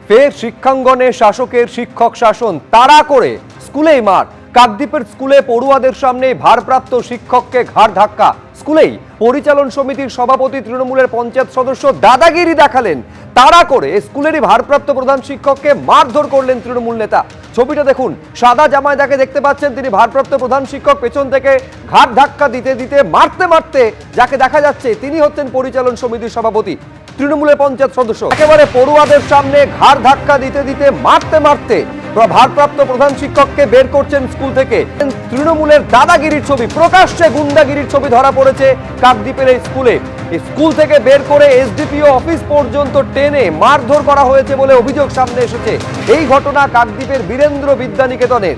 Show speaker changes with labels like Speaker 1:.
Speaker 1: ফের শিক্ষাঙ্গনে শাসকের শিক্ষক শাসন, তাড়া করে স্কুলেই মার। কাকদ্বীপের স্কুলে পড়ুয়াদের সামনে ভারপ্রাপ্ত শিক্ষককে ঘাড় ধাক্কা। স্কুলেই পরিচালন সমিতির সভাপতি তৃণমূলের পঞ্চায়েত সদস্য দাদাগিরি দেখালেন। তাড়া করে স্কুলেরই ভারপ্রাপ্ত প্রধান শিক্ষককে মারধর করলেন তৃণমূল নেতা। ছবিটা দেখুন, সাদা জামায় যাকে দেখতে পাচ্ছেন তিনি ভারপ্রাপ্ত প্রধান শিক্ষক। পেছন থেকে ঘাড় ধাক্কা দিতে দিতে মারতে মারতে যাকে দেখা যাচ্ছে তিনি হচ্ছেন পরিচালন সমিতির সভাপতি তৃণমূলের পঞ্চায়েত সদস্য। একেবারে পড়ুয়াদের সামনে ঘাড় ধাক্কা দিতে দিতে মারতে মারতে ভারপ্রাপ্ত প্রধান শিক্ষককে বের করছেন স্কুল থেকে। তৃণমূলের দাদাগিরির ছবি, প্রকাশ্যে গুন্ডাগিরির ছবি ধরা পড়েছে কাকদ্বীপের এই স্কুলে। স্কুল থেকে বের করে এসডিপিও অফিস পর্যন্ত টেনে মারধর করা হয়েছে বলে অভিযোগ সামনে এসেছে। এই ঘটনা কাকদ্বীপের বীরেন্দ্র বিদ্যানিকেতনের।